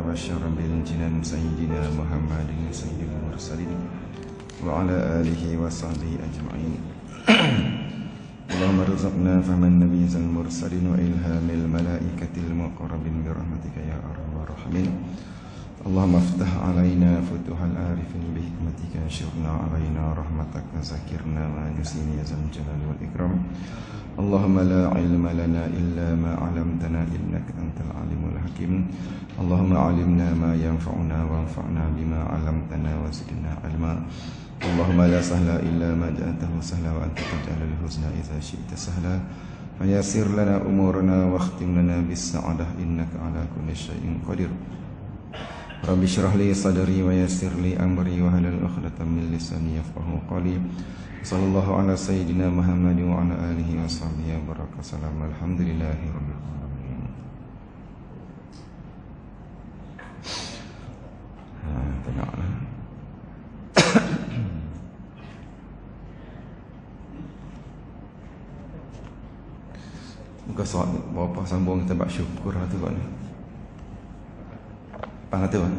وبشر بالجنان سيدنا محمد سيد المرسلين وعلى آله وصحبه أجمعين. اللهم ارزقنا فهم النبي المرسلين وإلهام الملائكة المقربين برحمتك يا أرحم الراحمين. اللهم افتح علينا فتوح العارفين بحكمتك، انشرنا علينا رحمتك، ذكرنا ما نسينا يا ذا الجلال والإكرام. اللهم لا علم لنا إلا ما علمتنا إنك أنت العليم الحكيم. اللهم علمنا ما ينفعنا وانفعنا بما علمتنا وزدنا علما. اللهم لا سهل إلا ما جعلته سهلا وأنت تجعل الحزن إذا شئت سهلا. فيسر لنا أمورنا واختم لنا بالسعادة إنك على كل شيء قدير. رب اشرح لي صدري ويسر لي أمري واحلل عقدة من لساني يفقهوا قولي. صلى الله على سيدنا محمد وعلى آله وصحبه وبارك وسلم. الحمد لله رب العالمين. Tengoklah. Muka soal berapa sambung kita buat syukur tu kan. Pangat tu kan.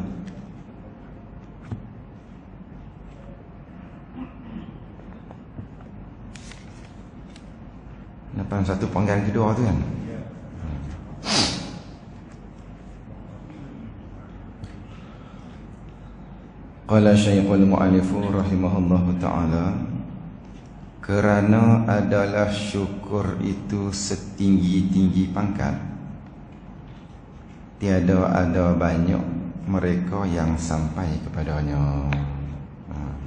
Nampak satu panggilan kedua tu kan. Qala Syekhul Mu'allif rahimahullahu ta'ala, kerana adalah syukur itu setinggi-tinggi pangkat, tiada ada banyak mereka yang sampai kepadanya.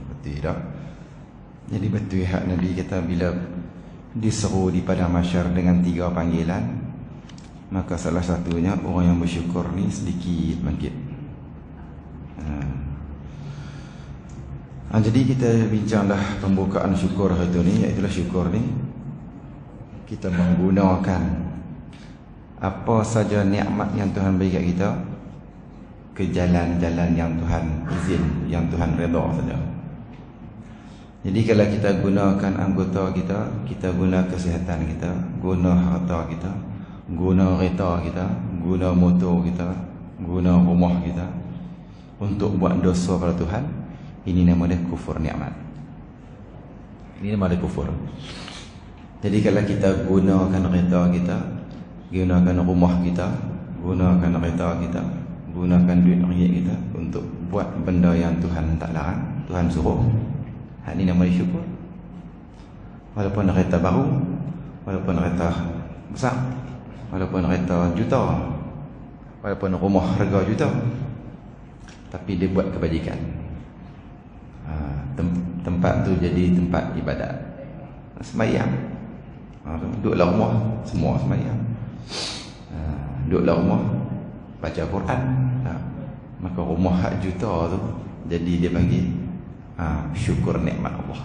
Betul tak? Jadi betul hak Nabi kata bila diseru di padang mahsyar dengan 3 panggilan, maka salah satunya orang yang bersyukur ni sedikit bangkit. Jadi kita bincanglah pembukaan syukur hari tu ni, iaitu syukur ni kita menggunakan apa saja nikmat yang Tuhan beri kat kita ke jalan-jalan yang Tuhan izin, yang Tuhan redha saja. Jadi kalau kita gunakan anggota kita, kita guna kesihatan kita, guna harta kita, guna kereta kita, guna motor kita, guna rumah kita untuk buat dosa pada Tuhan, ini nama dia kufur nikmat. Ini nama dia kufur. Jadi kalau kita gunakan kereta kita, gunakan rumah kita, gunakan kereta kita, gunakan duit ringgit kita untuk buat benda yang Tuhan tak larang, Tuhan suruh, ini nama dia syukur. Walaupun kereta baru, walaupun kereta besar, walaupun kereta juta, walaupun rumah harga juta, tapi dia buat kebajikan. Tempat tu jadi tempat ibadat, sembahyang. Duduklah rumah, semua sembahyang. Duduklah rumah, baca Quran. Maka rumah hak juta tu jadi dia panggil syukur nikmat Allah.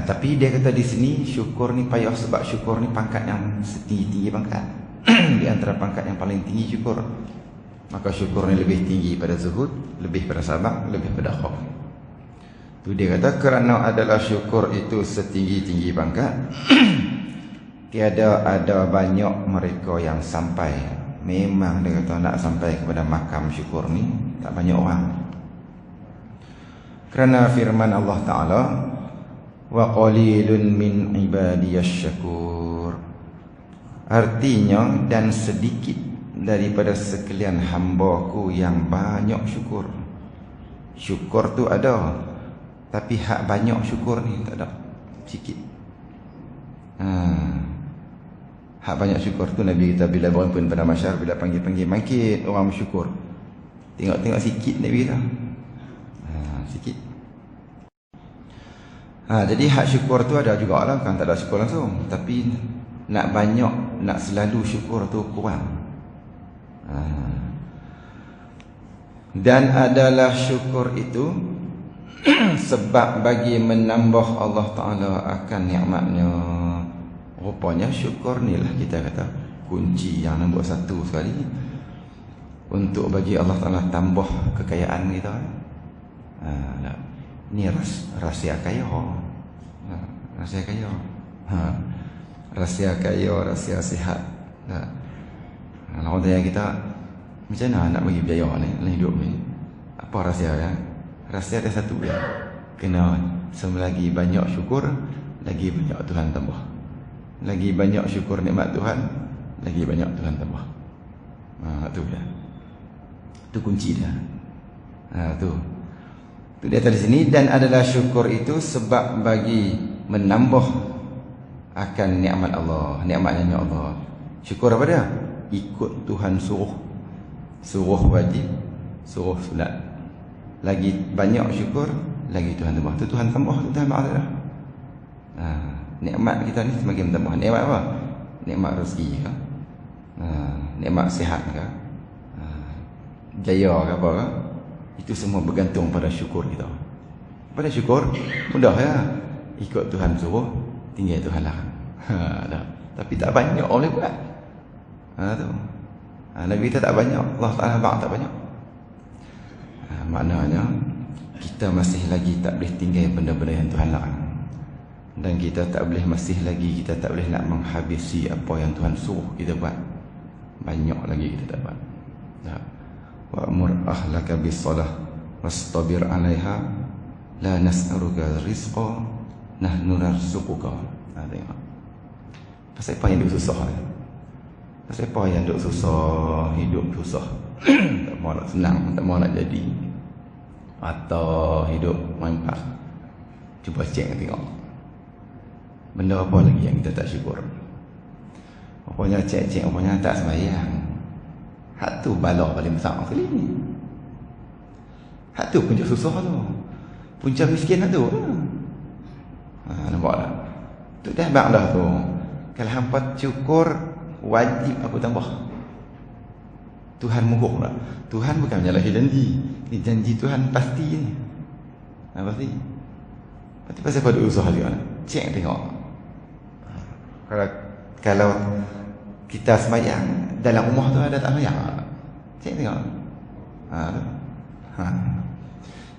Tapi dia kata di sini syukur ni payah, sebab syukur ni pangkat yang setinggi-tinggi pangkat. Di antara pangkat yang paling tinggi syukur. Maka syukur ni lebih tinggi pada zuhud, lebih pada sabar, lebih pada khauf. Tu dia kata kerana adalah syukur itu setinggi-tinggi pangkat, tiada ada banyak mereka yang sampai. Memang dia kata nak sampai kepada makam syukur ni tak banyak orang. Kerana firman Allah Ta'ala, wa qalilun min ibadiyasy syakur. Artinya, dan sedikit daripada sekalian hambaku yang banyak syukur. Syukur tu ada, tapi hak banyak syukur ni tak ada, sikit. Hak banyak syukur tu Nabi kita bila berhimpun pada masyarakat, bila panggil-panggil bangkit orang bersyukur, tengok-tengok sikit Nabi kita, sikit. Jadi hak syukur tu ada juga lah, kan tak ada syukur langsung, tapi nak banyak, nak selalu syukur tu kurang. Dan adalah syukur itu sebab bagi menambah Allah Ta'ala akan nikmatnya. Rupanya syukur ni lah kita kata kunci yang nombor 1 sekali untuk bagi Allah Ta'ala tambah kekayaan kita. Ni rahsia kaya. Rahsia kaya. Rahsia kaya, rahsia sihat. Orang tanya kita, macam mana nak bagi biaya ni dalam hidup ni? Apa rahsia ya? Rahsia ada satu ya. Kena selagi banyak syukur, lagi banyak Tuhan tambah. Lagi banyak syukur nikmat Tuhan, lagi banyak Tuhan tambah. Tu ya. Tu kunci dia. Tu dia di sini. Dan adalah syukur itu sebab bagi menambah akan nikmat Allah, nikmatnya Allah. Syukur apa dia? Ikut Tuhan suruh. Suruh wajib, suruh sunat. Lagi banyak syukur, lagi Tuhan tambah. Tu Tuhan tambah, tu Tuhan maaflah. Nikmat kita ni semakin bertambah. Nikmat apa? Nikmat rezeki ke? Nikmat sihat ke? Jaya ke apa ke? Itu semua bergantung pada syukur kita. Pada syukur, mudah ya. Ikut Tuhan suruh, tinggal Tuhan larang. Tapi tak banyak boleh buat. Tu. Nabi kita tak banyak, Allah Ta'ala bang tak banyak. Maknanya kita masih lagi tak boleh tinggal benda-benda yang Tuhan larang. Dan kita tak boleh kita tak boleh nak menghabisi apa yang Tuhan suruh kita buat. Banyak lagi kita tak buat. Wa'mur ahlaka bis-salah wastabir 'alaiha la nas'aluka rizqa nahnu narzuquka. Tengok. Pasal apa yang duk susah ni? Pasal apa yang duk susah, hidup susah. Tak mau nak senang, tak mau nak jadi. Atau hidup mampas. Cuba cek tengok. Benda apa lagi yang kita tak syukur? Apanya cek-cek, apanya tak sembahyang. Hak tu bala paling besar sekali ni. Hak tu punca susah tu. Punca miskin tu. Nampak tak? Tu dah bang dah tu. Kalau hampa syukur, wajib aku tambah. Tuhan muhur tak? Tuhan bukan menyalahi janji. Ni janji Tuhan pasti ni. Pasti. Pasti pasal pada usaha juga. Cek tengok. Kalau kita semayang dalam rumah tu ada tak semayang? Cek tengok.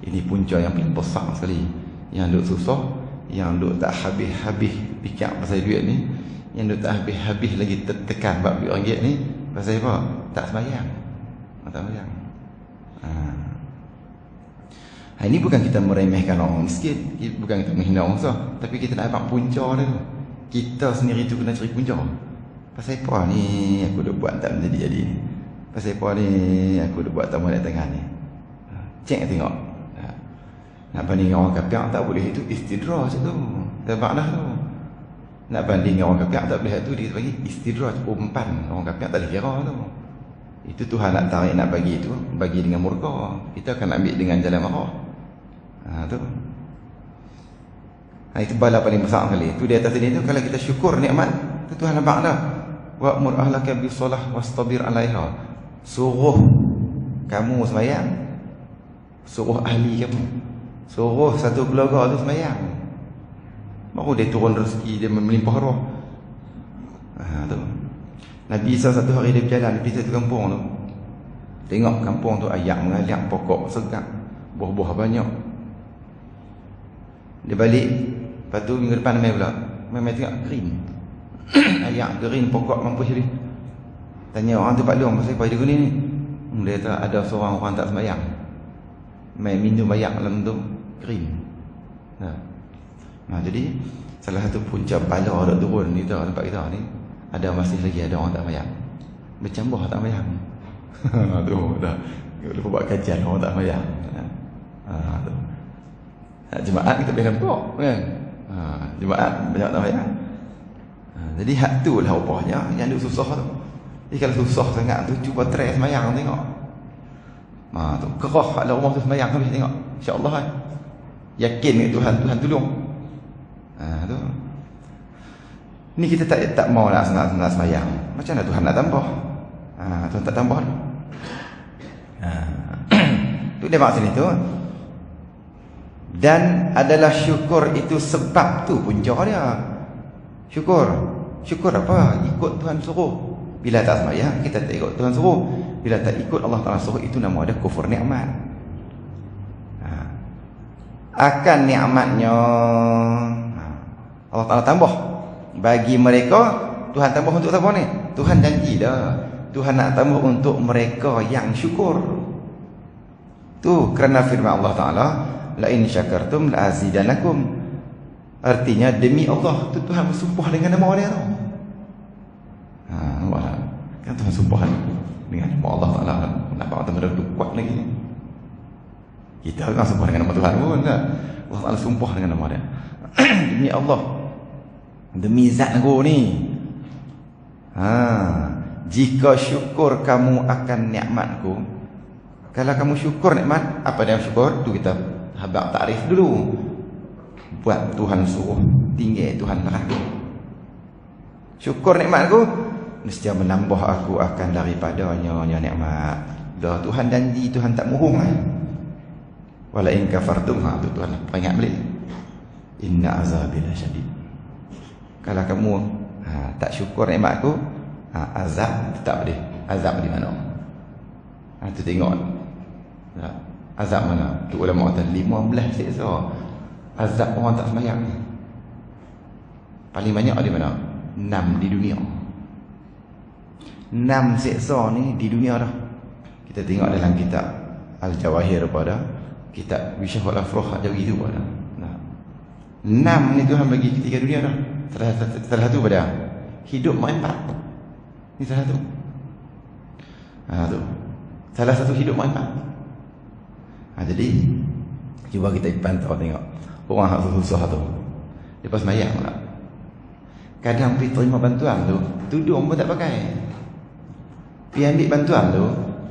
Ini punca yang paling besar sekali. Yang duk susah, yang duk tak habis-habis fikir pasal duit ni, yang duk tak habis-habis lagi tertekan bab duit ringgit ni, pasal apa? Tak semayang. Tak semayang. Ini bukan kita meremehkan orang miskin, bukan kita menghina orang susah, tapi kita nak nampak punca dia tu. Kita sendiri tu kena cari punca. Pasal apa ni aku dah buat tak menjadi-jadi ni? Pasal apa ni aku dah buat tak mau tengah ni? Cek tengok. Nak banding orang kafir tak boleh, itu istidraj tu. Sebab dah tu. Nak banding orang kafir tak boleh, tu dia bagi istidraj, umpan. Orang kafir tak boleh kira tu. Itu Tuhan nak tarik, nak bagi tu, bagi dengan murka. Kita akan ambil dengan jalan marah. Tu. Itu bala paling besar sekali. Tu di atas sini tu, kalau kita syukur nikmat, tu Tuhan nampak dah. Wa'mur ahlaka bis-salah wastabir 'alaiha. Suruh kamu sembahyang. Suruh ahli kamu. Suruh satu keluarga tu sembahyang. Baru dia turun rezeki, dia melimpah roh. Tu. Nabi satu hari dia berjalan, dia pergi satu kampung tu. Tengok kampung tu ayak mengalir, pokok segar, buah-buah banyak. Dia balik, lepas tu minggu depan main pula. Main tengok green. Ayak green, pokok mampu habis. Tanya orang tu Pak Long, pasal apa dia gini ni? Dia kata ada seorang orang tak sembahyang. Main minum ayak dalam tu green. Jadi salah satu punca bala dak turun di tempat kita ni, ada masih lagi ada orang tak sembahyang. Bercambah tak sembahyang. Tu dah. Lupa buat kajian orang tak sembahyang. Tu. Jemaat kita boleh nampak kan? Jemaat banyak tak sembahyang. Jadi hak tu lah rupanya yang duk susah tu. Jadi kalau susah sangat tu, cuba try sembahyang tengok. Tu kerah ada rumah tu sembahyang habis tengok. Insya-Allah kan. Yakin dengan Tuhan, Tuhan tolong. Tu. Ni kita tak mau nak senang-senang sembahyang. Macam mana Tuhan nak tambah? Tuhan tak tambah. Tu dia maksud itu. Dan adalah syukur itu sebab tu punca dia. Syukur apa? Ikut Tuhan suruh. Bila tak sembahyang, kita tak ikut Tuhan suruh. Bila tak ikut Allah Ta'ala suruh, itu nama ada kufur nikmat. Akan nikmatnya Allah Ta'ala tambah. Bagi mereka, Tuhan tambah untuk siapa ni? Tuhan janji dah. Tuhan nak tambah untuk mereka yang syukur. Tu kerana firman Allah Ta'ala, la in syakartum la azidanakum. Artinya demi Allah tu Tuhan bersumpah dengan nama dia tu. Nampak tak? Kan Tuhan sumpah dengan nama Allah Ta'ala. Nampak tak benda tu kuat lagi. Kita kan sumpah dengan nama Tuhan pun tak? Allah Ta'ala sumpah dengan nama dia. Demi Allah, demi zat aku ni. Jika syukur kamu akan nikmatku. Kalau kamu syukur nikmat, apa dia syukur? Tu kita habaq takrif dulu. Buat Tuhan suruh, tinggi Tuhan larang. Syukur nikmatku, mesti menambah aku akan daripadanya nikmat. Dah Tuhan janji, Tuhan tak bohong kan. Wala in kafartum, tu Tuhan peringat balik. Inna azabi lasyadid. Kalau kamu tak syukur nikmatku, azab tetap dia. Azab di mana? Tu tengok. Azab mana? Tu ulama kata 15 seksa. Azab orang tak sembahyang ni. Paling banyak di mana? 6 di dunia. 6 seksa ni di dunia dah. Kita tengok dalam kitab Al-Jawahir pada kitab Wisyahul Afrah ada begitu pada. 6 ni Tuhan bagi ketika dunia dah. Salah satu pada hidup mak 4. Ni salah satu. Tu. Salah satu hidup mak 4. Jadi cuba kita pantau tengok orang yang susah tu. Lepas sembahyang pula. Kadang pergi terima bantuan tu, tudung pun tak pakai. Pergi ambil bantuan tu,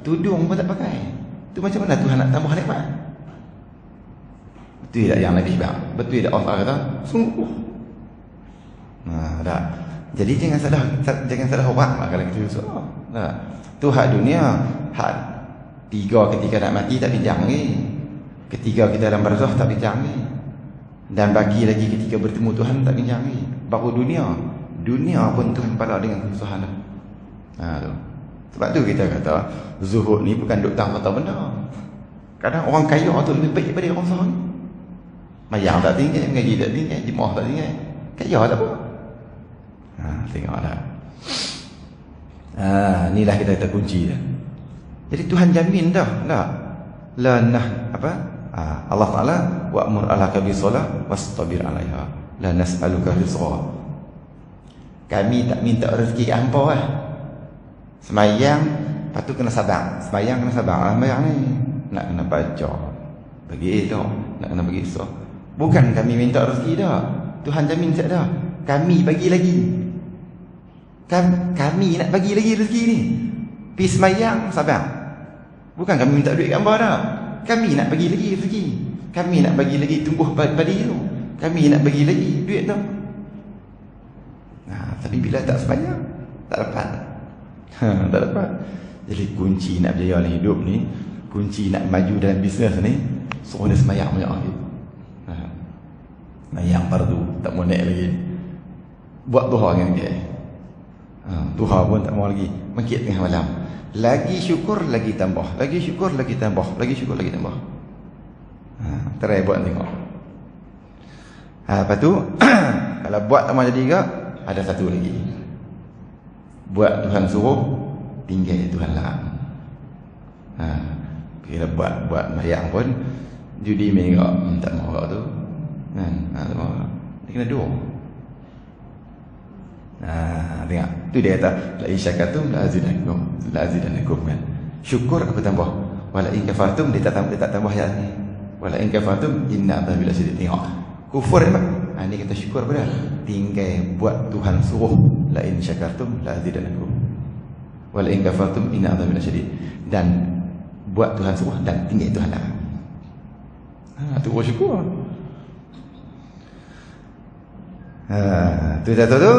tudung pun tak pakai. Tu macam mana Tuhan nak tambah nikmat? Betul tak yang Nabi bilang? Betul tak Allah kata? Sungguh. Tak. Jadi jangan salah orang kalau kita susah. Tak. Tu hak dunia, hak 3 ketika nak mati tak bincang ni. Ketika kita dalam barzakh tak bincang ni. Dan bagi lagi ketika bertemu Tuhan tak bincang ni. Baru dunia. Dunia pun Tuhan pala dengan kesusahan tu. Tu. Sebab tu kita kata zuhud ni bukan duk tang mata benda. Kadang orang kaya tu lebih baik daripada orang susah ni. Mayang tak tinggal, ngaji tak tinggal, jemaah tak tinggal. Kaya tak apa. Tengoklah. Inilah kita kata kunci dia. Jadi Tuhan jamin dah la apa? Allah Ta'ala wa'mur alaka bisolah wastabir 'alaiha la nas'aluka rizqa. Kami tak minta rezeki hangpa lah. Semayang lepas tu kena sabar. Semayang kena sabar. Semayang ni nak kena baca. Bagi tu nak kena bagi susah. Bukan kami minta rezeki dah. Tuhan jamin tak dah. Kami bagi lagi. Kami nak bagi lagi rezeki ni. Pergi semayang sabar. Bukan kami minta duit kat hangpa dah. Kami nak bagi lagi rezeki. Kami nak bagi lagi tumbuh padi tu. Kami nak bagi lagi duit tu. Tapi bila tak semayang, tak dapat. Tak dapat. Jadi kunci nak berjaya dalam hidup ni, kunci nak maju dalam bisnes ni, suruh dia semayang banyak lagi. Semayang fardu, tak mau naik lagi. Buat duha dengan dia. Duha pun tak mau lagi. Mengkit tengah malam. Lagi syukur lagi tambah. Lagi syukur lagi tambah. Lagi syukur lagi tambah. Try buat tengok. Lepas tu kalau buat tak mau jadi ke, ada satu lagi. Buat Tuhan suruh, tinggal Tuhan larang. Kira buat mayang pun judi main tak mau tu. Tak mau. Dia kena dua. Tengok. Tu dia kata la in syakartum la azidanakum kan. Syukur aku tambah. Wala in kafartum dia tak tambah ayat ni. Wala in kafartum inna adzabi lasyadid. Tengok. Kufur ni kata syukur pada. Tinggal buat Tuhan suruh la in syakartum la azidanakum. Wala in kafartum inna adzabi lasyadid. Dan buat Tuhan suruh dan tinggal Tuhan larang. Tu syukur. Tu satu tu.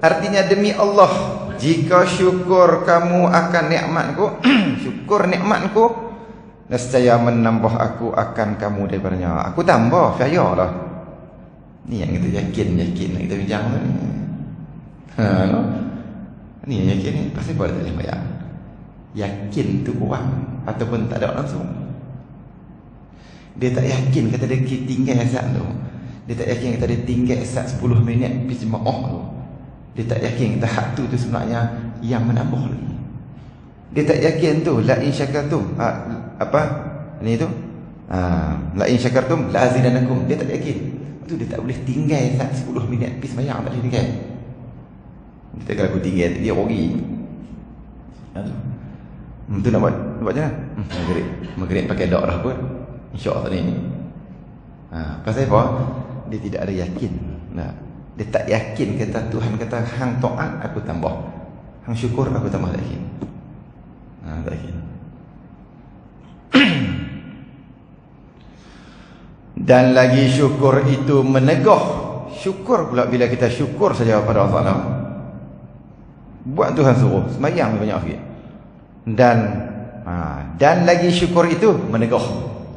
Artinya demi Allah, jika syukur kamu akan nikmatku, syukur nikmatku, nescaya menambah aku akan kamu daripadanya. Aku tambah, percayalah. Ni yang kita yakin kita bincang ni. Ni yang yakin ni, pasti boleh tak boleh bayang. Yakin tu orang ataupun tak ada langsung. Dia tak yakin kata dia tinggal asat tu. Dia tak yakin kata dia tinggal asat 10 minit pergi jemaah tu. Dia tak yakin kata hak tu sebenarnya yang menambah lagi. Dia tak yakin tu, la in syakartum. Apa? Ni tu. La in syakartum la azidannakum. Dia tak yakin. Tu dia tak boleh tinggal 10 minit pergi sembahyang, tak boleh tinggal. Dia tak, kalau aku tinggal dia rugi. Tu nak buat macam mana? Maghrib pakai dok dah pun. Insya-Allah ni. Pasal apa? Dia tidak ada yakin. Dia tak yakin, kata Tuhan kata hang taat aku tambah, hang syukur aku tambah, tak yakin. Tak yakin. Dan lagi syukur itu menegah. Syukur pula bila kita syukur saja pada Allah Taala. Buat Tuhan suruh sembahyang banyak sikit. Dan lagi syukur itu menegah.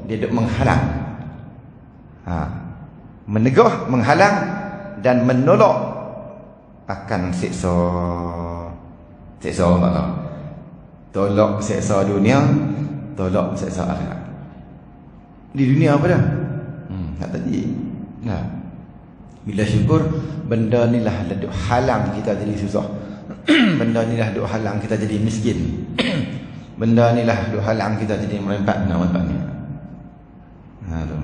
Dia duk menghalang. Menegah, menghalang dan menolak akan siksa Allah Taala. Tolak siksa dunia, tolak siksa akhirat. Di dunia apa dah? Tak tadi. Bila syukur, benda ni lah duk halang kita jadi susah. Benda ni lah duk halang kita jadi miskin. Benda ni lah duk halang kita jadi merempat ni. Tu.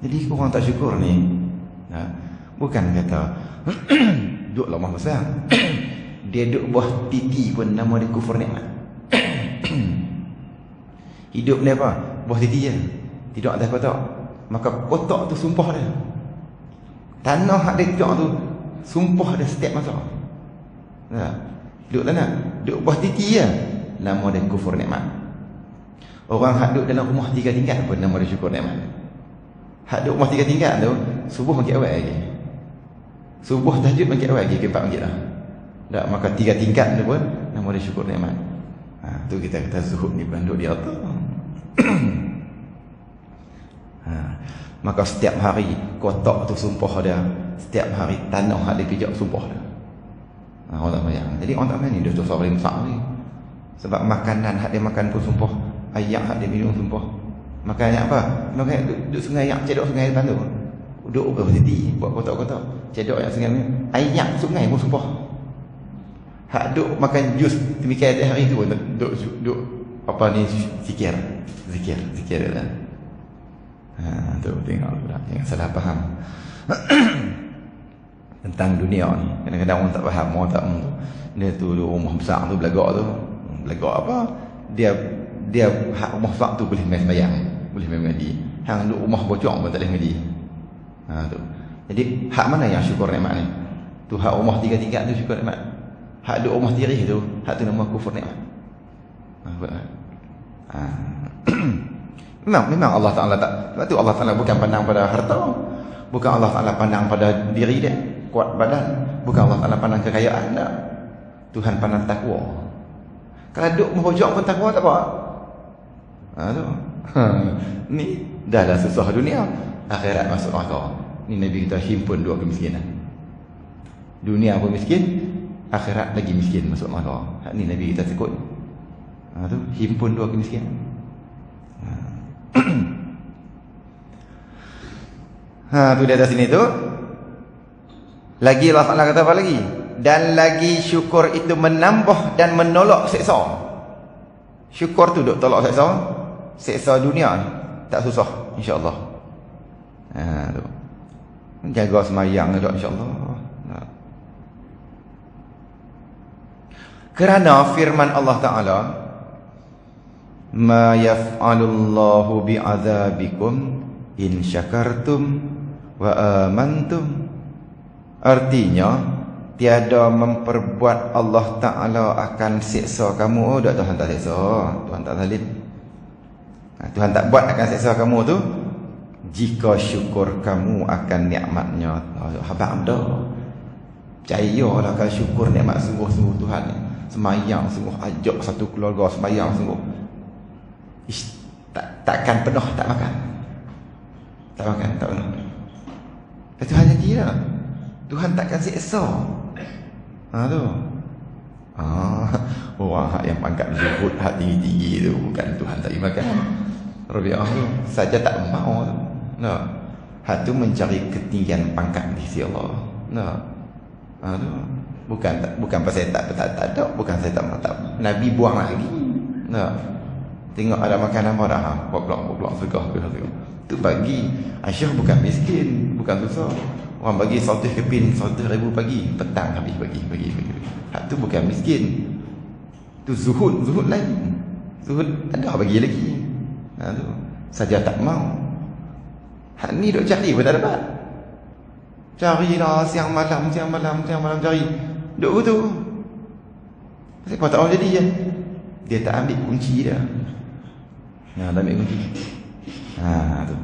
Jadi korang tak syukur ni. Bukan kata duk lemah besar. Dia duk buah titi pun nama dia kufur nikmat. Hidup ni apa? Buah titi je. Tidak atas kotak. Maka kotak tu sumpah dia. Tanah hak dia tidak tu sumpah dia setiap masa. Duk tanah, duk buah titi je. Nama dia kufur nikmat. Orang hak duk dalam rumah 3 tingkat pun nama dia syukur nikmat. Hak duk rumah 3 tingkat tu subuh makin awal lagi. Subuh tahajud makin awal lagi ke 4 ringgit lah. Tak, maka 3 tingkat tu pun nama dia syukur nikmat. Tu kita kata zuhud ni banduk di atas. Maka setiap hari kotak tu sumpah dia. Setiap hari tanah hak dia pijak sumpah dia. Orang tak bayang. Jadi orang tak bayang ni dia dosa paling besar ni. Sebab makanan hak dia makan pun sumpah. Ayak hak dia minum sumpah. Makan apa? Makan duduk sungai ayak, cedok sungai depan tu. Duduk ubah titi, buat kotak-kotak. Cedok ayak sungai ni. Ayak sungai pun sumpah. Hak duk makan jus demikian hari tu duk apa ni zikir dah. Tu tengok pula, jangan salah faham tentang dunia ni. Kadang-kadang orang tak faham, orang tak dia tu rumah besar tu belagak apa? Dia hak rumah besar tu boleh main sembahyang, boleh main ngaji. Hang duk rumah bocor pun tak boleh ngaji. Tu. Jadi hak mana yang syukur nikmat ni? Tu hak rumah 3 tingkat tu syukur nikmat. Hak duk rumah tirih tu, hak tu nama kufur nikmat. Memang Allah Ta'ala tak. Sebab tu Allah Ta'ala bukan pandang pada harta, bukan Allah Ta'ala pandang pada diri dia, kuat badan, bukan Allah Ta'ala pandang kekayaan, tak. Tuhan pandang takwa. Kalau duk merojak pun takwa tak apa. Tu. Ni dah susah dunia, akhirat masuk neraka. Ni Nabi kita himpun 2 kemiskinan. Dunia pun miskin, akhirat lagi miskin masuk neraka. Hak ni Nabi kita sebut. Tu himpun 2 kemiskinan. Tu di atas sini tu. Lagi Allah Ta'ala kata apa lagi? Dan lagi syukur itu menambah dan menolak seksa. Syukur tu duk tolak seksa. Seksa dunia ni tak susah, insya-Allah. Tu. Jaga semayang juga, insya-Allah. Kerana firman Allah Ta'ala, ma yaf'alullahu bi'adzabikum in syakartum wa amantum. Artinya tiada memperbuat Allah Ta'ala akan siksa kamu. Tak, Tuhan tak siksa, Tuhan tak zalim. Tuhan tak buat akan siksa kamu tu jika syukur kamu akan nikmatnya. Habaq dah. Percayalah kalau syukur nikmat sungguh-sungguh Tuhan ni. Semayang sungguh, ajak satu keluarga semayang sungguh. Takkan penuh tak makan. Tak makan, tak penuh. Tuhan janji lah. Tuhan takkan siksa. Tu. Orang yang pangkat zuhud, hak tinggi-tinggi tu, bukan Tuhan tak bagi makan. Rabi'ah tu saja tak mau tu. Hak tu mencari ketinggian pangkat di sisi Allah. Tu. Bukan pasal tak ada, bukan saya tak Nabi buang lagi. Nah. Tengok ada makan apa dah. Boklok segah. Tu bagi Aisyah bukan miskin, bukan susah. Orang bagi 100 keping, 100,000 pagi, petang habis bagi. Hak tu bukan miskin. Tu zuhud lain. Zuhud ada bagi lagi. Tu saja tak mau. Hak ni duk cari pun tak dapat. Carilah siang malam cari. Duk tu. Pasal kau tak mau jadi je. Dia tak ambil kunci dah. Tak ambil kunci. Tu.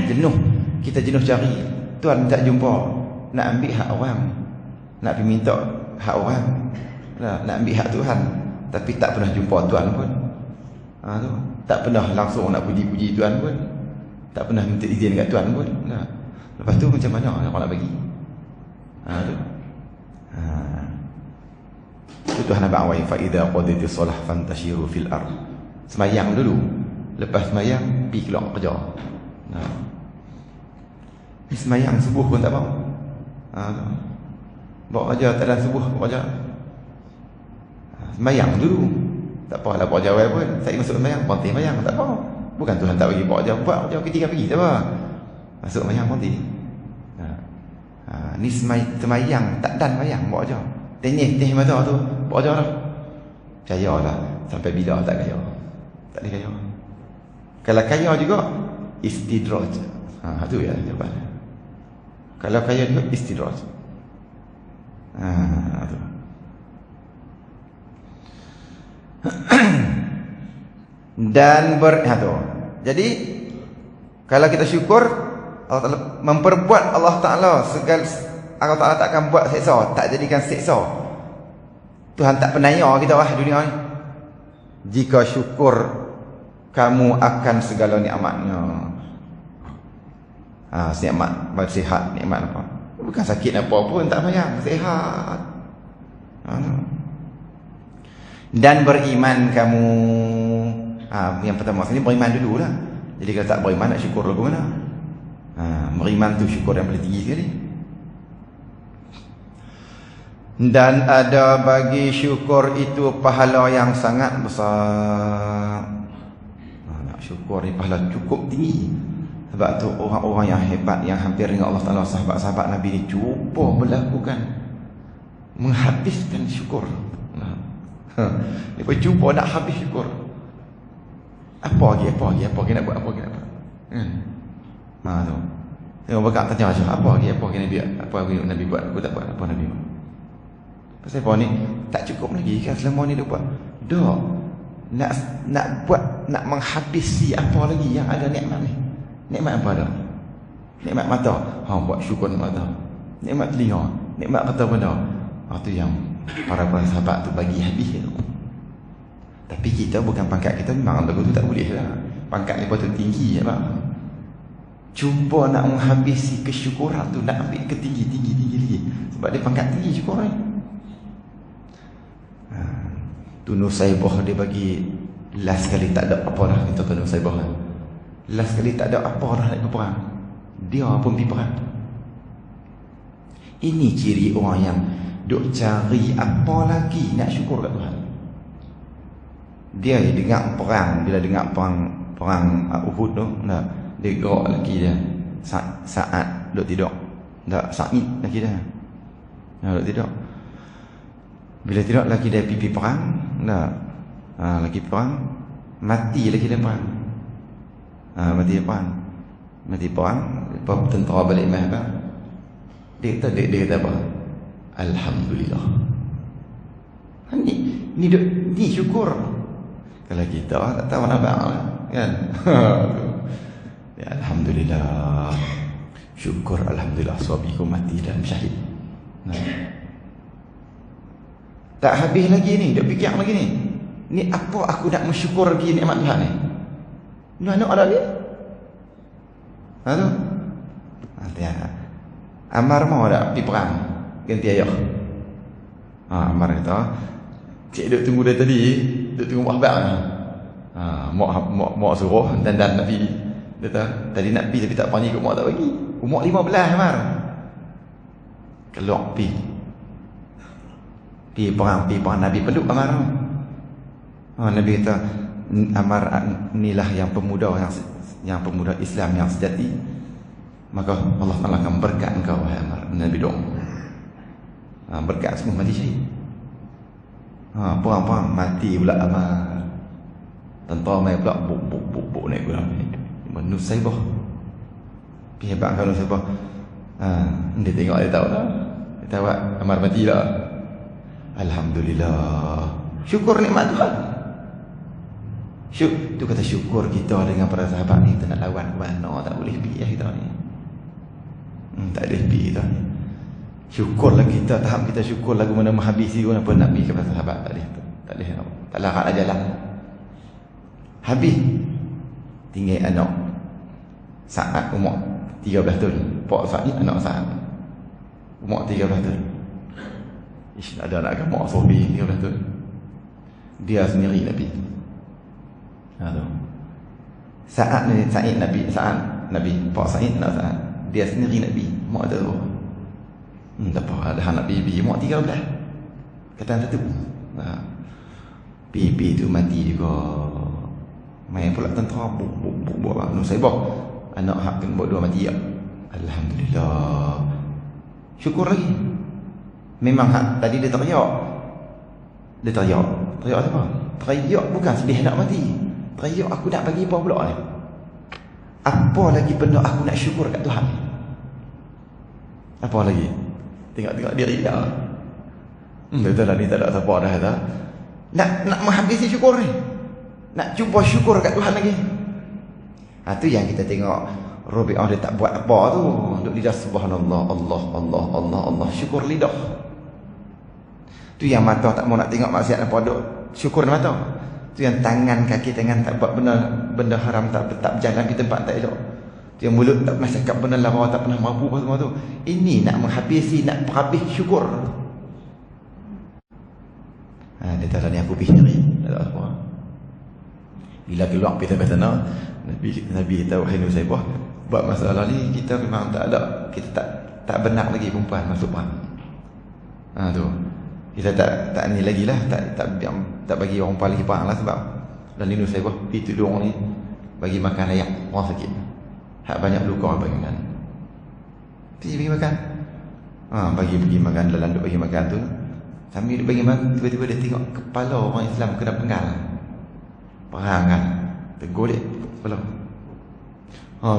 Jenuh. Kita jenuh cari. Tuan tak jumpa. Nak ambil hak orang. Nak pergi minta hak orang. Nak ambil hak Tuhan. Tapi tak pernah jumpa Tuhan pun. Tu. Tak pernah langsung nak puji-puji Tuhan pun. Tak pernah minta izin kat Tuhan pun. Lepas tu macam mana orang nak bagi? Tu. Itu Tuhan abang awal fa idza qaditis solah fantashiru fil ard. Semayang dulu. Lepas semayang pergi keluar kerja. Semayang subuh pun tak mau. Bawa kerja tak ada subuh, bawa kerja. Semayang dulu. Tak apalah bawa kerja pun. Saya masuk semayang, ponti semayang tak apa. Bukan Tuhan tak bagi bawa kerja, buat kerja ketika pergi tak apa. Masuk semayang ponti. Ni semayang tak dan semayang bawa kerja. Tenyih mata tu bawa kerja dah. Percayalah sampai bila tak kaya. Tak ada kaya. Kalau kaya juga istidraj. Tu ya jawapan. Kalau kaya juga istidraj. Tu. Dan tu. Jadi kalau kita syukur Allah Ta'ala memperbuat Allah Ta'ala segala Allah Ta'ala tak akan buat seksa, tak jadikan seksa. Tuhan tak penaya kita dunia ni. Jika syukur kamu akan segala nikmatnya. Nikmat bersihat, nikmat apa? Bukan sakit apa pun tak payah, sihat. Dan beriman kamu. Yang pertama sekali beriman dululah. Jadi kalau tak beriman nak syukur lagu mana? Beriman tu syukur yang paling tinggi sekali. Dan ada bagi syukur itu pahala yang sangat besar. Nak syukur ni pahala cukup tinggi. Sebab tu orang-orang yang hebat, yang hampir dengan Allah Ta'ala, sahabat-sahabat Nabi ni cuba melakukan menghabiskan syukur. Dia cuba nak habis syukur. Apa lagi nak buat, apa lagi nak buat. Tu. Tengok bakal tanya macam apa lagi Nabi buat. Aku tak buat apa Nabi buat. Pasal apa ni? Tak cukup lagi kan selama ni dia buat. Dah. Nak buat, nak menghabisi apa lagi yang ada nikmat ni. Nikmat apa dah? Nikmat mata. Buat syukur nikmat mata. Nikmat telinga, nikmat kata benda. Tu yang para sahabat tu bagi habis tu. Tapi kita bukan pangkat kita, memang lagu tu tak boleh lah. Pangkat ni patut tinggi ya bang. Cuba nak menghabisi kesyukuran tu, nak ambil ke tinggi lagi. Sebab dia pangkat tinggi syukur ni. Tu Nusaibah dia bagi last kali tak ada apa dah kita ke Nusaibah. Last kali tak ada apa dah nak perang. Dia pun pergi perang. Ini ciri orang yang duk cari apa lagi nak syukur kat Tuhan. Dia dengar perang, bila dengar perang Uhud tu, dia gerak lagi dia. Saat duk tidur. Tak Sa'id lagi dia. Duk tidur. Bila tidur lagi dia pipi perang, lagi perang, mati lagi dia perang. Mati perang, tentera balik mai apa? Dia kata apa? Alhamdulillah. Ni syukur. Kalau kita tak tahu mana bang kan. Ya, alhamdulillah. Syukur alhamdulillah suamiku mati dan syahid. Tak habis lagi ni, dah fikir lagi ni. Ni apa aku nak mensyukur lagi nikmat Tuhan ni? Mana ada lagi? Tu. Amar mau ada pergi perang ganti ayah. Amar kata, cik duk tunggu dari tadi, duk tunggu wahbak ni. Mak suruh dan Nabi. Dia kata, tadi nak pergi tapi tak panggil mak tak bagi. Umur 15 Amar. keluar pi perang Nabi peluk Ammar. Nabi kata Ammar, inilah yang pemuda Islam yang sejati, maka Allah Taala akan berkat engkau wahai Ammar. Nabi doa berkat semua mati syahid. Perang mati pula Ammar. Tentera mai pula buk naik gua Nusaybah. Hebat kan Nusaybah. Dia tengok dia tahu lah. Dia tahu Ammar mati lah. Alhamdulillah. Syukur nikmat Tuhan. Tu kata syukur kita dengan para sahabat ni. Kita nak lawan ke mana, tak boleh pergi kita ni. Tak boleh pergi kita ni. Syukurlah kita, tahap kita syukur lagu mana menghabisi pun apa nak pergi kepada sahabat. Tak boleh. Tak larat aja lah. Habis tinggal anak Sa'ad umur 13 tahun. Pak Sa'ad ni anak Sa'ad umur 13 tahun. Ada anak agama Sobi 13 tahun. Dia sendiri Nabi. Sa'ad Nabi, Pak Sa'id anak Sa'ad. Dia sendiri Nabi. Mak ada tu. Tak apa, ada anak bibi mak 13. Kata satu. Bibi tu mati juga. Main pula tentera buat Nusaybah. Anak hak buat dua mati ya. Alhamdulillah. Syukur lagi. Memang hak tadi dia teriak. Teriak apa? Teriak bukan sedih nak mati. Teriak aku nak bagi apa pula ni? Apa lagi benda aku nak syukur kat Tuhan? Apa lagi? Tengok diri dia. Betul lah ni tak ada siapa dah dah. Nak menghabisi syukur ni. Nak cuba syukur kat Tuhan lagi. Tu yang kita tengok Rabi'ah dia tak buat apa tu. Duk lidah subhanallah, Allah, syukur lidah. Tu yang mata tak mau nak tengok maksiat apa, duk syukur mata. Tu yang kaki tangan tak buat benda haram, tak berjalan di tempat tak elok. Tu yang mulut tak pernah cakap benda lara, tak pernah mampu apa semua tu. Ini nak menghabisi, nak habis syukur. Dia tak ni aku pergi sendiri. Tak ada apa. Bila keluar kita kata Nabi kita wahai Nusaybah, buat masalah ni kita memang tak ada, kita tak benar lagi perempuan masuk perang. Tu kita tak ni lagi lah, tak bagi orang perempuan lagi perang lah, sebab dan ni Nusaybah itu doang ni bagi makan layak orang sakit, hak banyak luka bagi makan, bagi makan, bagi makan dalam duk bagi makan tu, sambil duk bagi makan, tiba-tiba dia tengok kepala orang Islam kena penggal. Perang kan, tergolek kepala.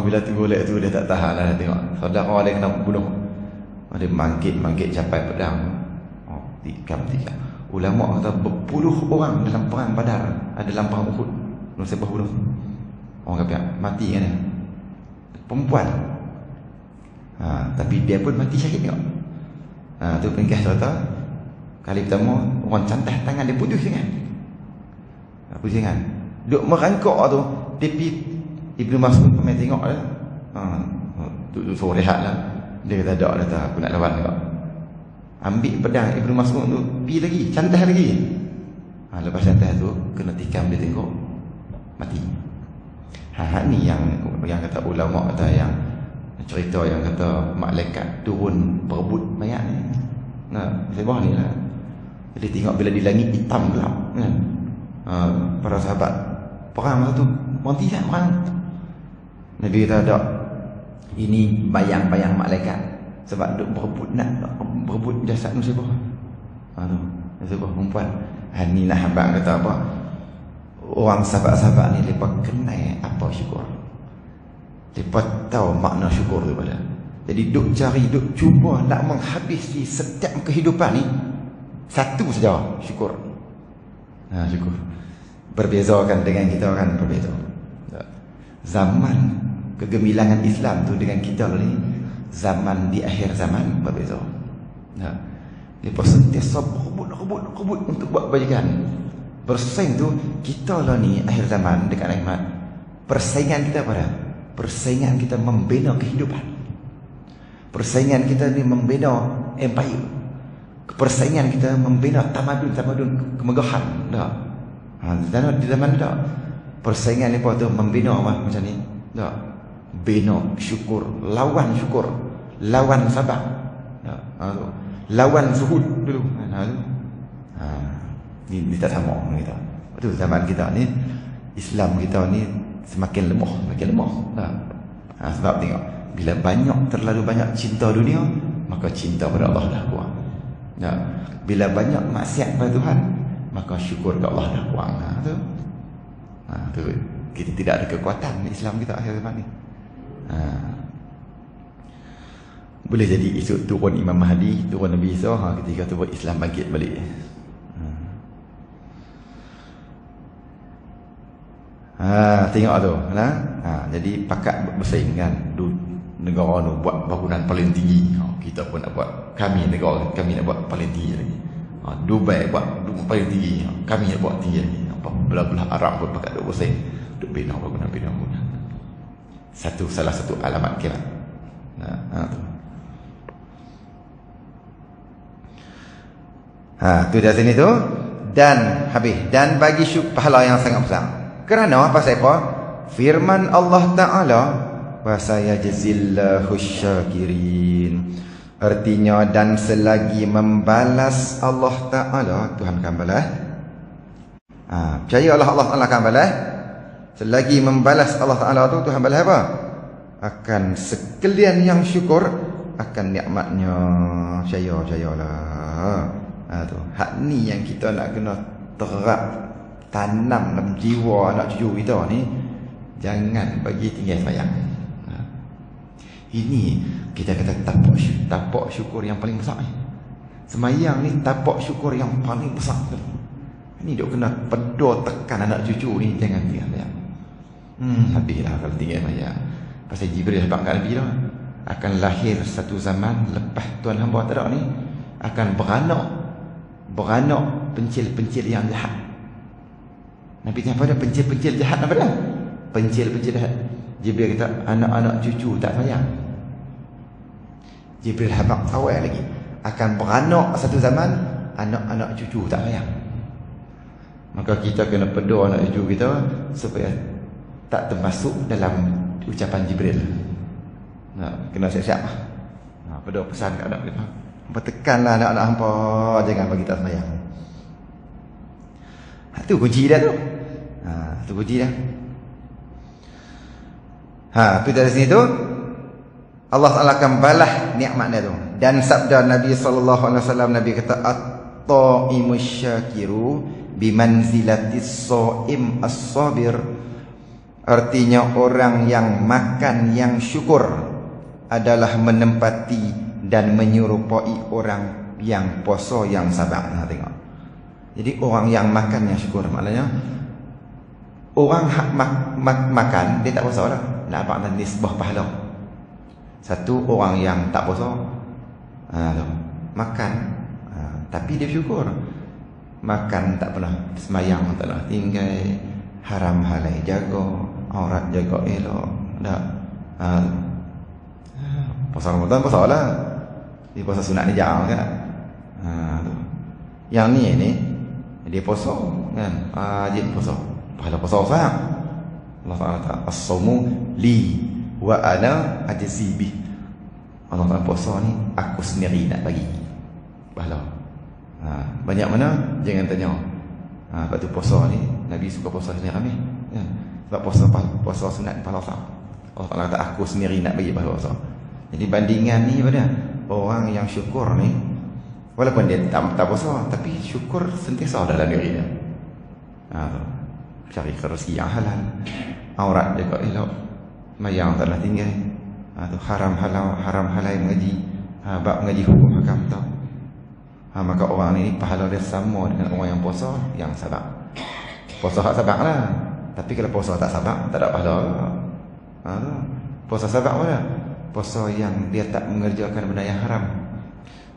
Bila tergolek tu dia tak tahan lah, dia tengok saudara dia kena bunuh. Dia mangkit capai pedang. Tikam. Ulama kata berpuluh orang dalam perang Badar, dalam perang Uhud, Nusaybah bunuh. Orang kata mati kan dia. Perempuan. Tapi dia pun mati syahid tengok. Tu pengkah cerita. Kali pertama orang cantas tangan dia putus jangan. Duk merangkak tu, pipi Ibnu Mas'ud pernah tengok dah. Tu suruh rehat lah. Dia kata tak, aku nak lawan juga. Ambil pedang Ibnu Mas'ud tu, pergi lagi, cantas lagi. Lepas cantas tu, kena tikam dia tengok, mati. Ni yang kata ulama, kata yang cerita yang kata malaikat turun berebut mayat ni. Sebab ni lah. Jadi tengok bila di langit hitam gelap kan. Para sahabat perang masa tu berhenti kan perang. Nabi kata tak, ini bayang-bayang malaikat sebab duk berebut jasad Nusaybah. Nusaybah perempuan. Ni lah abang kata apa, orang sahabat-sahabat ni mereka kenal apa syukur, mereka tahu makna syukur tu pada. Jadi duk cari, duk cuba nak menghabisi setiap kehidupan ni satu saja, syukur. Syukur. Berbezakan dengan kita kan, berbeza. Zaman kegemilangan Islam tu dengan kita ni, zaman di akhir zaman berbeza. Lepas sentiasa rebut untuk buat kebajikan. Bersaing tu kita lah ni akhir zaman dekat rahmat. Persaingan kita pada, persaingan kita membina kehidupan. Persaingan kita ni membina empire. Persaingan kita membina tamadun kemegahan. Di zaman dah persaingan ni tu membina macam ni. Bina syukur, lawan sabar. tu. Lawan zuhud dulu. Tu. Ni tak sama kita. Betul, zaman kita ni, Islam kita ni semakin lemah. Sebab tengok, bila terlalu banyak cinta dunia, maka cinta pada Allah dah kurang. Bila banyak maksiat pada Tuhan, maka syukur ke Allah dah kurang. Tu. Kita tidak ada kekuatan Islam kita akhir zaman ni. Boleh jadi esok turun Imam Mahdi, turun Nabi Isa, ketika tu buat Islam bangkit balik. Tengok tu, jadi pakat bersaing kan. Negara tu buat bangunan paling tinggi, kita pun nak buat, negara kami nak buat paling tinggi lagi. Dubai buat paling tinggi, kami nak buat tinggi lagi. Belah-belah Arab pun pakat duk bersaing, duk bina bangunan. Salah satu alamat kiamat. Tu dari sini tu. Dan habis, dan bagi pahala yang sangat besar. Kerana apa siapa? Firman Allah Ta'ala, wa sayajzillahu syakirin. Artinya, dan selagi membalas Allah Ta'ala, Tuhan akan balas. Percayalah Allah Ta'ala akan balas. Selagi membalas Allah Ta'ala tu, Tuhan balas apa? Akan sekalian yang syukur akan nikmatnya. Percayalah. Tu. Hak ni yang kita nak kena tanam dalam jiwa anak cucu kita ni. Jangan bagi tinggal sayang. Ini kita kata tapak syukur yang paling besar ni. Semayang ni tapak syukur yang paling besar. Ini duk kena pedor tekan anak cucu ni, jangan tinggal sayang. Habislah kalau tinggal sayang. Pasal Jibril habaq kat Nabi dah, akan lahir satu zaman lepas Tuhan hamba tak ada ni, akan beranak pencil-pencil yang jahat. Nabi tanya pada pencil-pencil jahat apa dah? Pencil-pencil jahat. Jibril kata anak-anak cucu tak sayang. Jibril habaq awal lagi, akan beranak satu zaman anak-anak cucu tak sayang. Maka kita kena pedor anak cucu kita supaya tak termasuk dalam ucapan Jibril. Kena siap-siap. Pedor pesan kat anak kita, tekanlah anak-anak hampa, jangan bagi tak sayang. Tu kunci dah tu. Tu kunci dah. Tu dari sini tu Allah Taala akan balas nikmat dia tu. Dan sabda Nabi sallallahu alaihi wasallam, Nabi kata at-taimus syakiru bimanzilatis shaim as-sabir. Artinya orang yang makan yang syukur adalah menempati dan menyerupai orang yang puasa yang sabar. Tengok. Jadi orang yang makan yang syukur, maknanya orang makan dia tak puasa dah. Nak apa nak nisbah pahala. Satu orang yang tak puasa makan tapi dia syukur. Makan tak pernah semayang, tak pernah tinggal, haram halal jaga, aurat jaga elok. Tak. Puasa Ramadan puasa lah. Dia puasa sunat ni jarang kan. Yang ni dia puasa kan. Dia puasa. Pahala puasa sangat. Allah Taala kata as-saumu li wa ana ajzi bih. Allah Taala puasa ni aku sendiri nak bagi pahala. Banyak mana jangan tanya. Sebab tu puasa ni Nabi suka puasa sendiri ramai kan. Sebab puasa sunat pahala sangat. Allah Taala kata aku sendiri nak bagi pahala puasa. Jadi bandingan ni pada orang yang syukur ni, walaupun dia tak puasa tapi syukur sentiasa dalam diri dia. Cari rezeki yang halal, aurat jaga elok, mayang tak nak tinggal, haram halal mengaji, bab mengaji hukum hakam tau. Maka orang ni pahala dia sama dengan orang yang puasa yang sabar. Puasa hak sabar lah. Tapi kalau puasa tak sabar, tak ada pahala. Puasa sabar mana? Puasa yang dia tak mengerjakan benda yang haram.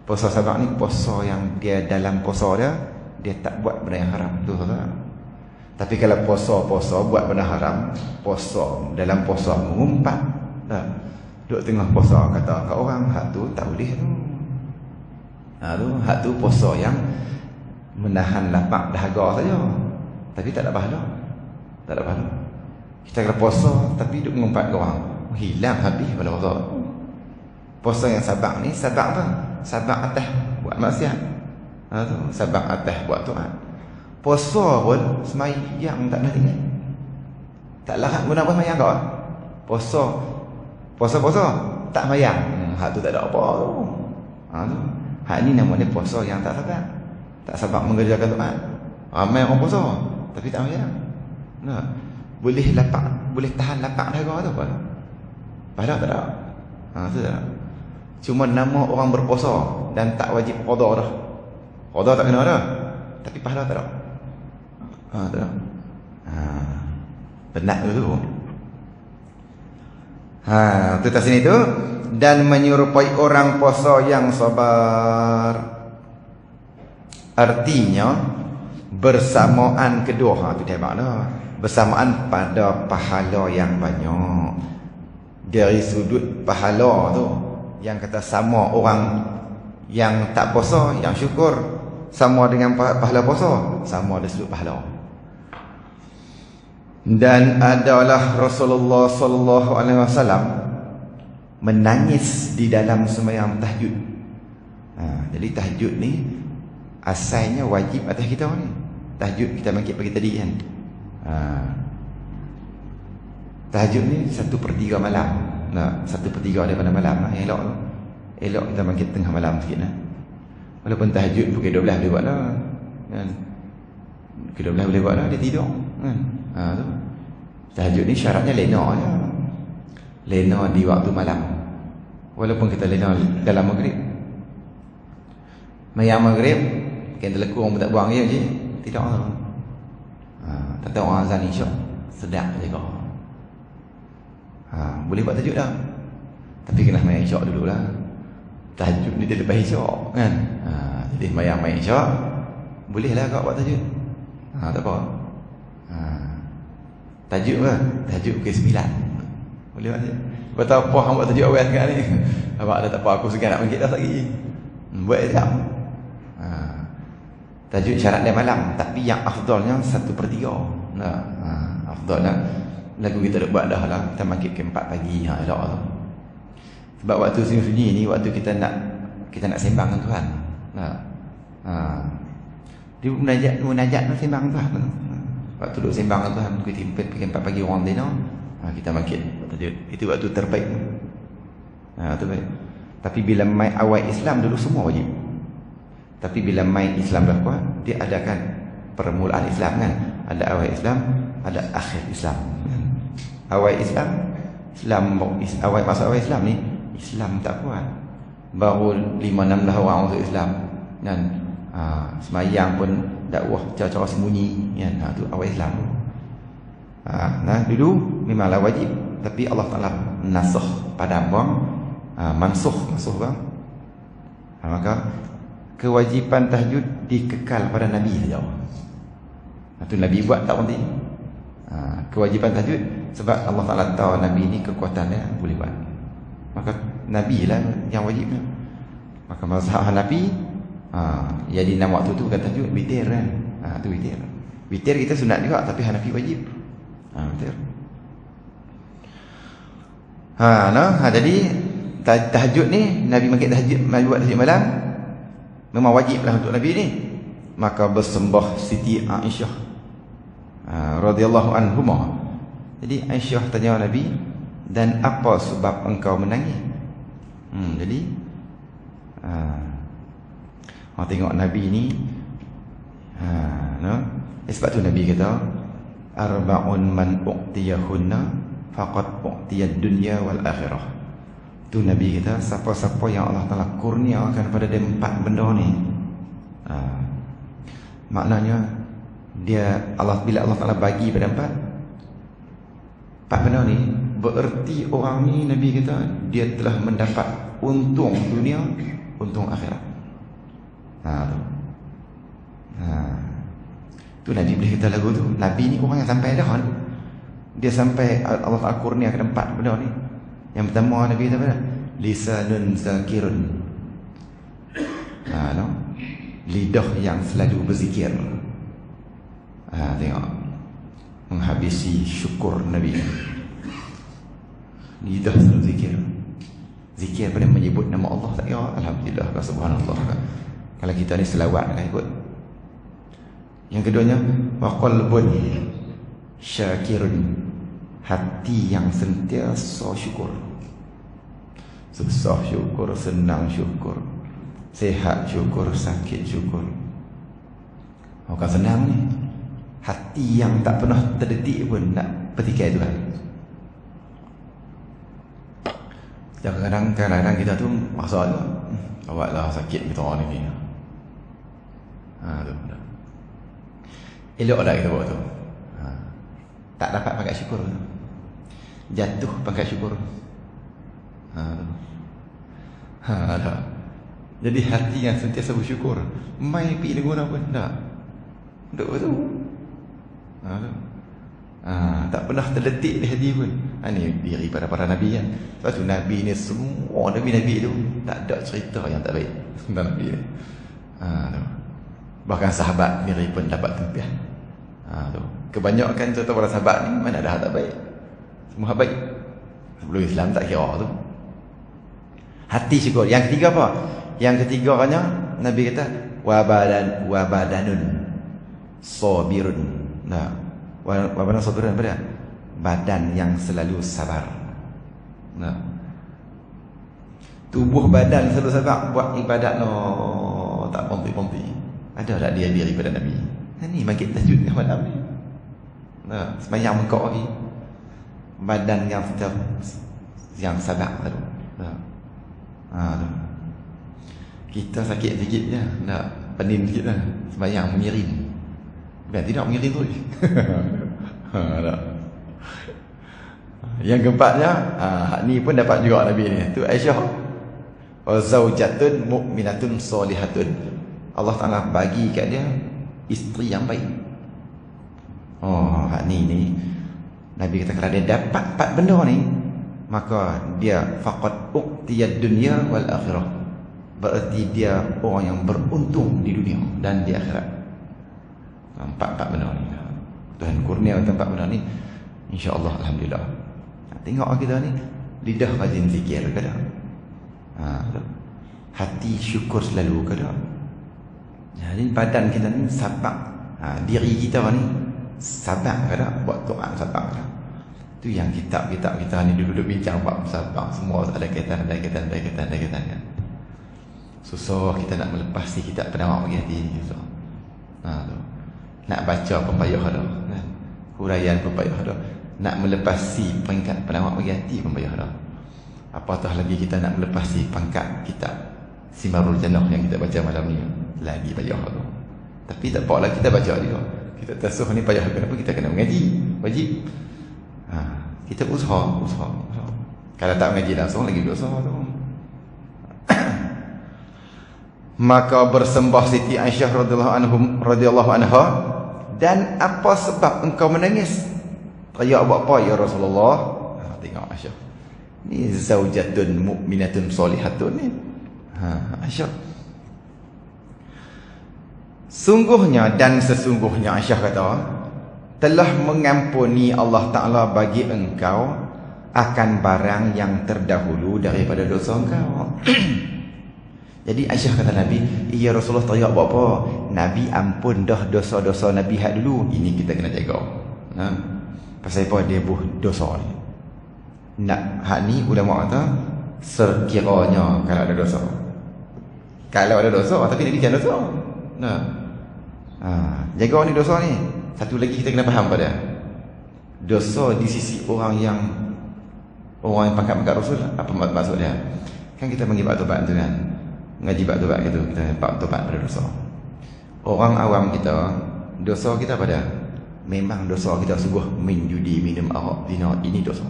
Puasa sabar ni puasa yang dia dalam puasa dia tak buat benda yang haram. Betul tak? Tapi kalau puasa buat benda haram, puasa dalam puasa mengumpat. Duduk tengah puasa kata kat orang, hak tu tak boleh tu. Hak tu puasa yang menahan lapar dahaga saja. Tapi tak ada pahala. Tak ada pahala. Kita kalau puasa tapi duduk mengumpat ke orang, hilang habis pada puasa. Puasa yang sabar ni, sabar apa? sabar atas buat maksiat. Tu sabar atas buat taat. Puasa pun semayang tak nak tinggal. Tak larat guna apa semayang kau. Puasa tak semayang. Hak tu tak ada apa tu. Tu. Hak ni nama dia puasa yang tak sabar. Tak sabar mengerjakan taat. Ramai orang puasa tapi tak semayang. Nah, boleh tahan lapar dahaga tu apa? Padahal tak ada. Tu tak ada. Cuma nama orang berpuasa dan tak wajib qada dah. Qada tak kena dah. Tapi pahala tak ada. Tak ada. Penat tu. Tu tak sini tu. Dan menyerupai orang puasa yang sabar. Artinya bersamaan kedua. Tu dia makna. Bersamaan pada pahala yang banyak. Dari sudut pahala tu, yang kata sama orang yang tak puasa, yang syukur, sama dengan pahala puasa, sama ada sudut pahala. Dan adalah Rasulullah sallallahu alaihi wasallam menangis di dalam sembahyang tahajud. Jadi tahajud ni asalnya wajib atas kita ni. Tahajud kita bangkit pagi tadi kan. Tahajud ni 1/3 malam. 1/3 daripada malam lah. Elok kita bangkit tengah malam sikit lah. Walaupun tahajud pukul 12 boleh buat lah kan? Pukul 12 boleh buat lah. Dia tidur kan? Tu. Tahajud ni syaratnya lena je. Lena di waktu malam. Walaupun kita lena dalam maghrib. Mayang maghrib kita leku orang tak buang je. Tidak lah. Tak tahu orang azan isyak sedap je kau. Boleh buat tahajud dah. Tapi kena mayang isyak dululah. Tahajud ni dia lepas isyak kan. Jadi mayang isyak bolehlah kau buat tahajud. Tak apa. Tahajud lah. Tahajud pukul 9. Boleh buat tahajud. Kau tahu apa hang buat tahajud awal sekarang ni. Abang dah tak apa, aku sekarang nak bangkit dah lagi. Buat sekejap. Tahajud syarat dia malam. Tapi yang afdalnya 1/3. Afdalnya lagu kita dah buat dah lah. Kita bangkit ke 4 pagi. Elok tu. Sebab waktu sunyi-sunyi ni waktu kita nak sembang dengan Tuhan. Dia munajat nak sembang Tuhan. Waktu duduk sembang dengan Tuhan pukul 4 pagi orang dia kita bangkit. Itu waktu terbaik. Terbaik. Tapi bila mai awal Islam dulu semua wajib. Tapi bila mai Islam dah kuat, dia adakan permulaan Islam kan. Ada awal Islam, ada akhir Islam. Awal Islam, masa awal Islam ni Islam tak kuat. Baru 5-6 dah orang masuk Islam kan. Semayang pun dakwah cara-cara sembunyi kan. Tu awal Islam. Dulu memanglah wajib, tapi Allah Taala nasakh pada bang, mansukh bang. Maka kewajipan tahajud dikekal pada Nabi saja. Itu Nabi buat tak penting. Kewajipan tahajud sebab Allah Taala tahu Nabi ni kekuatannya boleh buat. Maka Nabi lah yang wajibnya. Maka mazhab Hanafi jadi nama waktu tu kata tahajud witir kan. Tu witir. Witir kita sunat juga tapi Hanafi wajib. Witir. Jadi tahajud ni Nabi bangkit tahajud, Nabi buat tahajud malam memang wajiblah untuk Nabi ni. Maka bersembah Siti Aisyah radhiyallahu anhumah. Jadi Aisyah tanya Nabi, dan apa sebab engkau menangis? Jadi orang tengok Nabi ni sebab tu Nabi kata arba'un man uqtiyahunna faqad uqtiyad dunya wal akhirah. Tu Nabi kata siapa-siapa yang Allah Taala kurniakan pada dia 4 benda ni, maknanya dia bila Allah Taala bagi pada 4 benda ni, bererti orang ni Nabi kata dia telah mendapat untung dunia, untung akhirat. Tu Nabi boleh kata lagu tu. Nabi ni orang yang sampai dah. Dia sampai Allah Taala kurniakan 4 benda ni. Yang pertama Nabi kata apa? Lisanun zakirun. Lidah yang selalu berzikir. Tengok. Menghabisi syukur Nabi. Lidah selalu zikir. Zikir pada menyebut nama Allah tak kira. Alhamdulillah, subhanallah. Kalau kita ni selawat kan ikut. Yang keduanya, wa qalbun syakirun, hati yang sentiasa syukur. Susah syukur, senang syukur, sehat syukur, sakit syukur. Bukan senang ni. Hati yang tak pernah terdetik pun nak petikai Tuhan. Kadang-kadang kita tu masalah, awaklah sakit kita orang ni. Tu. Eloklah kita buat tu. Tak dapat pangkat syukur tu. Jatuh pangkat syukur. Dah. Jadi hati yang sentiasa bersyukur, mai pi lagu pun tak. Duk betul. Tak pernah terdetik di hati pun. Ini diri pada para nabi kan. Sebab tu nabi ni, semua nabi-nabi tu tak ada cerita yang tak baik tentang nabi ni. Bahkan sahabat diri pun dapat tempian. Kebanyakan cerita para sahabat ni mana ada hal tak baik. Semua baik. Sebelum Islam tak kira tu. Hati syukur. Yang ketiga apa? Yang ketiganya Nabi kata wabadanun sabirun. Nah, wabadan sabirun apa dia? Badan yang selalu sabar. Nah, tubuh badan selalu sabar buat ibadat tak pompi-pompi. Ada tak dia diri pada Nabi? Ini makin tajud dengan malam ni. Nah, sembahyang mengkau lagi. Badan yang sabar tu. Tu. Kita sakit sikit je, nak penin sikit lah. Sembahyang mengirim. Biar tidak mengirim tu. Tak. Yang keempatnya, ni pun dapat juga Nabi ni. Tu Aisyah. Wa zaujatun mu'minatun solihatun. Allah Ta'ala bagi kat dia isteri yang baik. Ni Nabi kata kalau dia dapat 4 benda ni, maka dia faqad uqtiyad dunya wal akhirah. Berarti dia orang yang beruntung di dunia dan di akhirat. 4 benda ni. Tuhan kurnia 4 benda ni, insya-Allah, alhamdulillah. Tengok kita ni lidah rajin zikir ke tak? Hati syukur selalu ke tak? Jadi badan kita ni sabar. Diri kita ni sabar ke tak? Buat doa sabar ke tak? Itu yang kitab-kitab kita ni duduk bincang bab sabar, semua ada kaitan kan. Susah kita nak melepasi kitab penawar bagi hati ni, susah. Tu. Nak baca pepayah dah kan. Huraian pepayah dah. Nak melepasi pangkat penawar bagi hati pepayah dah. Apatah lagi kita nak melepasi pangkat kitab Simarul Jannah yang kita baca malam ni, lagi payah tu. Tapi tak apalah, kita baca juga. Kita tasuh ni payah kenapa kita kena mengaji, wajib. Kita usaha. Kalau tak mengaji langsung lagi dosa tu. Maka bersembah Siti Aisyah radhiyallahu anha, dan apa sebab engkau menangis? Teriak buat apa ya Rasulullah? Tengok Aisyah. Ni zaujatun mu'minatun solihatun ni. Aisyah. Sungguhnya dan sesungguhnya Aisyah kata, telah mengampuni Allah Ta'ala bagi engkau akan barang yang terdahulu daripada dosa engkau. Jadi Aisyah kata Nabi, iya Rasulullah teriak buat apa? Nabi ampun dah dosa-dosa Nabi hak dulu. Ini kita kena jaga. Pasal apa dia buh dosa ni? Nak hak ni ulama kata sekiranya kalau ada dosa. Kalau ada dosa tapi Nabi jangan dosa. Jaga ni dosa ni. Satu lagi kita kena faham pada dosa di sisi orang yang pangkat Rasul. Apa maksud dia? Kan kita panggil bab tobat tu kan, ngaji bab tobat gitu, kita bab tobat pada dosa. Orang awam kita, dosa kita pada memang dosa kita sungguh menjudi, minum arak, zina, ini dosa.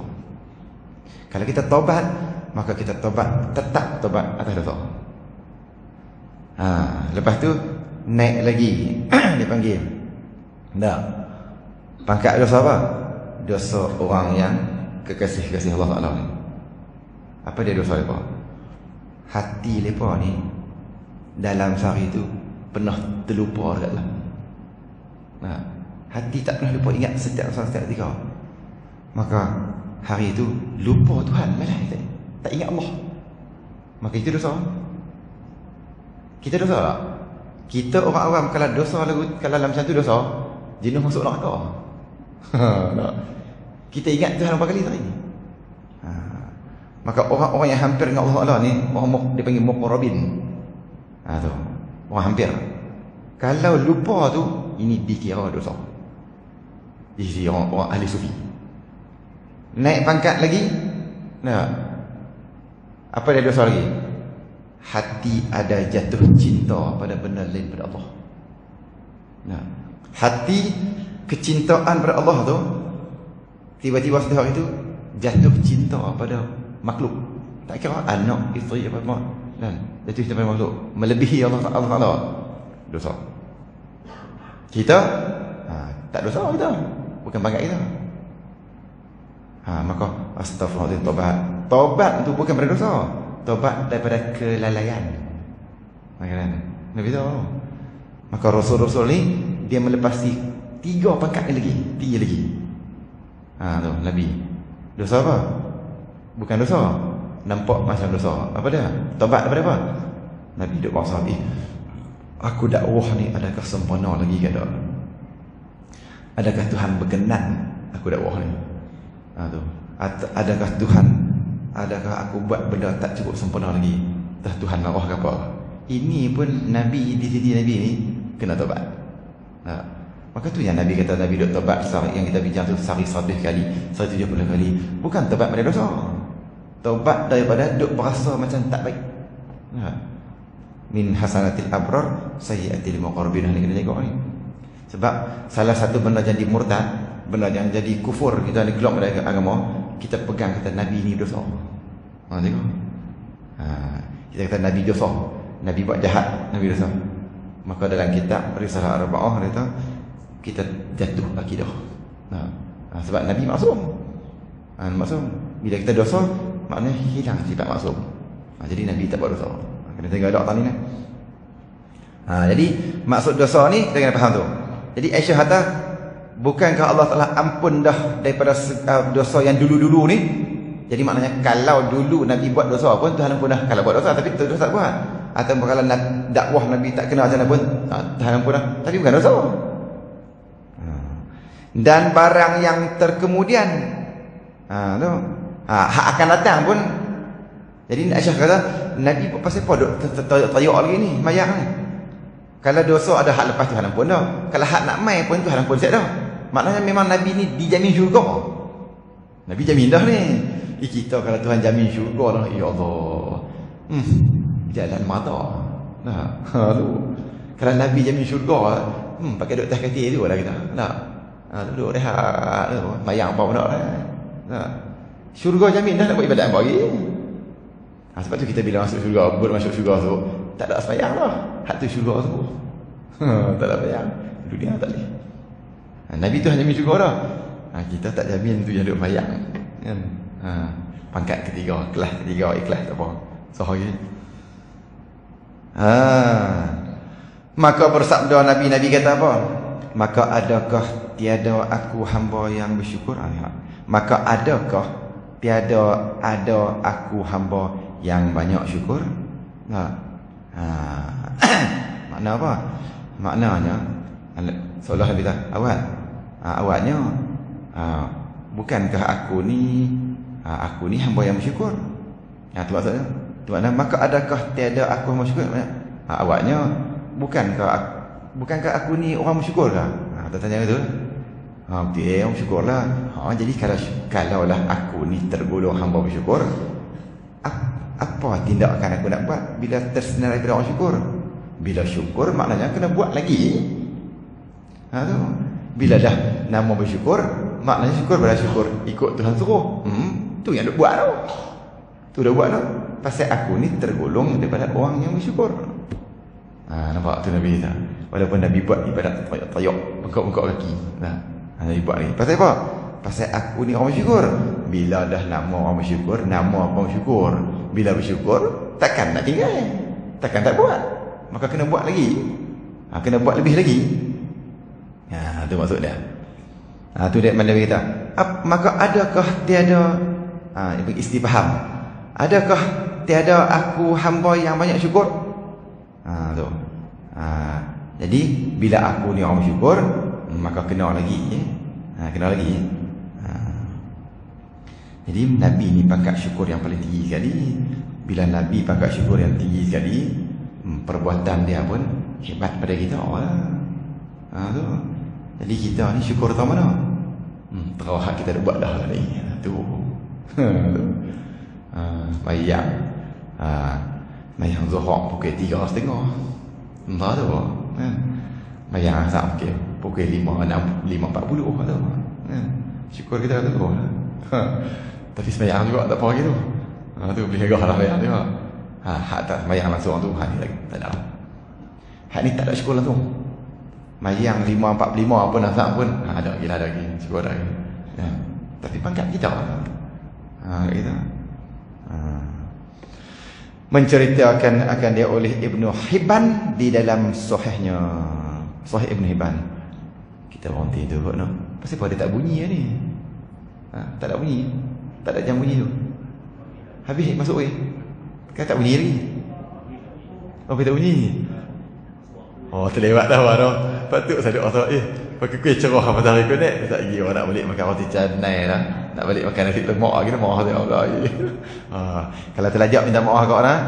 Kalau kita tobat, maka kita tobat, tetap tobat atas dosa. Lepas tu naik lagi dia panggil pangkat dosa apa? Dosa orang yang kekasih-kasih Allah Ta'ala ni. Apa dia dosa mereka? Hati mereka ni dalam sehari tu pernah terlupa dekat dalam. Hati tak pernah lupa ingat setiap ketika. Maka hari tu lupa Tuhan malah tak ingat Allah. maka itu dosa. Kita dosa tak? Kita orang awam kalau dosa lagu, kalau dalam macam tu dosa, jenuh masuk neraka. Tak. Kita ingat Tuhan berapa kali tak ini? Maka orang-orang yang hampir dengan Allah Ta'ala ni, orang dia panggil muqarrabin. Tu. Orang hampir. Kalau lupa tu, ini dikira dosa. Jadi orang ahli sufi. Naik pangkat lagi, nah, apa dia dosa lagi? Hati ada jatuh cinta pada benda lain pada Allah. Nah, hati kecintaan pada Allah tu, tiba-tiba setiap hari tu jatuh cinta pada makhluk. Tak kira anak, isteri apa-apa, dan jatuh cinta pada makhluk melebihi Allah Ta'ala. Dosa. Kita tak dosa kita, bukan pangkat kita. Maka astagfirullahaladzim, tobat. Tobat tu bukan pada dosa, tobat daripada kelalaian. Nabi tahu. Maka Rasul-Rasul ni dia melepasi 3 pangkat lagi, tinggi lagi. Tu Nabi. Dosa apa? Bukan dosa. Nampak macam dosa. Apa dia? Tobat daripada apa? Nabi duk bahasa aku dakwah ni adakah sempurna lagi ke tak? Adakah Tuhan berkenan aku dakwah ni? Tu. Adakah Tuhan, adakah aku buat benda tak cukup sempurna lagi? Dah Tuhan Allah ke apa? Ini pun Nabi di sini, Nabi ni kena tobat. Maka tu yang Nabi kata, Nabi duk tobat yang kita bincang tu sehari 100 kali, 170 kali. Bukan tobat pada dosa, tobat daripada duk berasa macam tak baik. Min hasanatil abrar sayyiatil muqarrabin, ni kena jaga ni. Sebab salah satu benda jadi murtad, benda yang jadi kufur, kita ni keluar dari agama, kita pegang kata Nabi ni dosa. Tengok. Kita kata Nabi dosa, Nabi buat jahat, Nabi dosa. Maka dalam kitab Risalah Arba'ah kata kita jatuh akidah. Sebab Nabi maksum. Maksum. Bila kita dosa, maknanya hilang sifat maksum. Jadi Nabi tak buat dosa. Kena tengok doa tadi ni. Jadi maksud dosa ni kita kena faham tu. Jadi Aisyah kata, bukankah Allah Ta'ala ampun dah daripada dosa yang dulu-dulu ni? Jadi maknanya kalau dulu Nabi buat dosa pun Tuhan ampun dah. Kalau buat dosa tapi dosa tak buat. Atau kalau dakwah Nabi tak kena macam mana pun Tuhan ampun dah. Tapi bukan dosa. Dan barang yang terkemudian tu hak akan datang pun. Jadi Aisyah kata Nabi pasal apa duk tayuk lagi ni mayang ni. Kalau dosa ada hak lepas Tuhan ampun dah. Kalau hak nak mai pun Tuhan ampun siap dah. Maknanya memang Nabi ni dijamin syurga. Nabi jamin dah ni. Kita kalau Tuhan jamin syurga dah, ya Allah. Jalan mata. Tu. Kalau Nabi jamin syurga, pakai duk atas katil tu lah kita. Tak. Duduk rehat tu. Mayang apa pun tak. Syurga jamin dah, nak buat ibadat apa lagi? Sebab tu kita bila masuk syurga, masuk syurga tu tak ada sembahyang lah. Hak tu syurga tu. Tak ada sembahyang. Dunia tak boleh. Nabi tu hanya jamin syurga dah. Kita tak jamin tu yang duk sembahyang. Kan? Pangkat ketiga, kelas ketiga, ikhlas tak apa. Sahih. Maka bersabda Nabi kata apa? Maka adakah tiada aku hamba yang bersyukur? Maka adakah tiada ada aku hamba yang banyak syukur? Makna apa? Maknanya seolah kita awaknya bukankah aku ni hamba yang bersyukur? Tu maksudnya. Tu makna maka adakah tiada aku hamba syukur? Awaknya bukankah aku ni orang bersyukur ke? Tanya betul. Dia yang bersyukurlah. Jadi kalau lah aku ni tergolong hamba bersyukur, apa tindakan aku nak buat bila tersenarai daripada orang syukur? Bila syukur maknanya kena buat lagi. Tu. Bila dah nama bersyukur, maknanya syukur pada syukur ikut Tuhan suruh. Tu yang nak buat tu. Tu dah buat tu. Pasal aku ni tergolong daripada orang yang bersyukur. Nampak tu Nabi kata. Walaupun Nabi buat ibadat tayuk, bengkok-bengkok kaki. Nabi buat ni. Pasal apa? Pasal aku ni orang bersyukur. Bila dah nama orang bersyukur, nama orang bersyukur. Bila bersyukur, takkan nak tinggal. Takkan tak buat. Maka kena buat lagi. Kena buat lebih lagi. Tu maksud dia. Tu dia mana dia kata. Maka adakah tiada istifham? Adakah tiada aku hamba yang banyak syukur. Tu. Jadi bila aku ni orang bersyukur, maka kena lagi ya. Kena lagi ya. Jadi Nabi ni pangkat syukur yang paling tinggi sekali. Bila Nabi pangkat syukur yang tinggi sekali, perbuatan dia pun hebat pada kita. Tu. Jadi kita ni syukur tahu mana? Terawak kita dah buat dah ni. Tu. Mayang. Mayang Zuhur pukul 3.30. Entah tu. Mayang asap pukul 5.40 tu. Syukur kita tu. Tapi semayang juga tak apa gitu. Tu boleh gagah lah semayang tu. Hak tak semayang langsung tu, hak ni lagi tak ada. Hak ni tak ada syukur langsung. Mayang 5.45 apa nasab pun ada lagi syukur lagi. Tapi pangkat kita. Kita. Menceritakan akan dia oleh Ibnu Hibban di dalam sahihnya. Sahih Ibnu Hibban. Kita berhenti tu kot no. Pasal apa dia tak bunyi ni? Tak ada bunyi. Tak ada jam bunyi tu. Habis masuk kan tak bunyi lagi. Tak bunyi. Terlewat dah tu. Patut saya doa pakai kuih cerah pasal hari ni. Tak lagi orang nak balik makan roti canai dah. Nak balik makan nasi lemak lagi maaf dia Allah. Kalau terlajak minta maaf kau dah.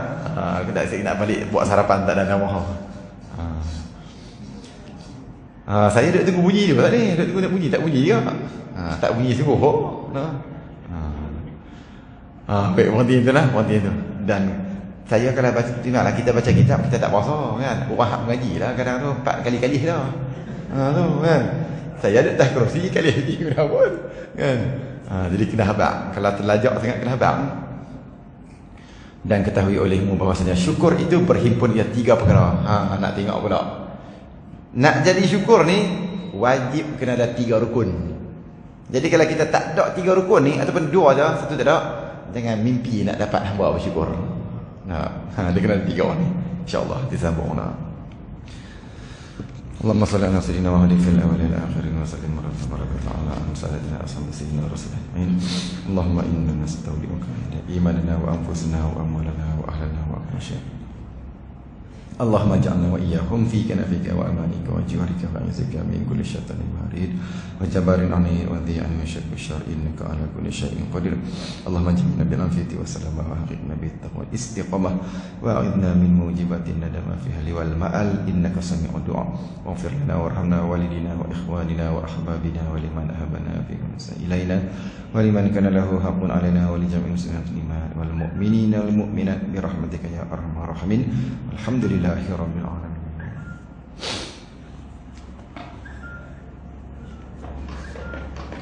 Aku tak nak balik buat sarapan tak ada maaf. Saya duduk tunggu bunyi je tadi. Duduk tunggu nak bunyi, tak bunyi ke? Tak bunyi sungguh. Baik, berhenti tu lah, berhenti tu. Dan saya kalau tengoklah kita baca kitab, kita tak puasa kan. Orang hak mengaji lah kadang tu 4 kali-kali dah. Tu kan. Saya ada atas kerusi kali lagi kena pun kan. Jadi kena habaq. Kalau terlajak sangat kena habaq. Dan ketahui olehmu bahawasanya syukur itu berhimpun ia 3 perkara. Nak tengok pula. Nak jadi syukur ni wajib kena ada 3 rukun. Jadi kalau kita tak ada 3 rukun ni ataupun 2 aja, satu tak ada, jangan mimpi nak dapat hamba bersyukur. Dia kena 3 ni. InsyaAllah disambung lah. Allahumma salli ala sayyidina wa hadith fil awal ila akhirin wa sallim warahmatullahi ta'ala an sayyidina ashabi sayyidina rasulullah amin. Allahumma inna nastaudi'uka imanana wa anfusana wa amwalana wa ahlana wa akhmasya. Allahumma ja'alna wa iyyahum fi kanafika wa amanika wa jiwarika wa izika min kulli syaitanir marid wa jabarin anil wa dhi'an wa syakku syar innaka ala kulli syai'in qadir. Allahumma ja'alna bil afiyati wa salama wa haqiqna bit taqwa istiqamah wa a'idna min mujibatin nadama fi hali wal ma'al innaka sami'ud du'a waghfir lana warhamna walidina wa ikhwanina wa ahbabina wa liman ahabana fi kunsa ilaina wa liman kana lahu haqqun alaina wa li jami'il muslimin wal mu'minina wal mu'minat bi rahmatika ya arhamar rahimin. Alhamdulillah Rabbil alamin.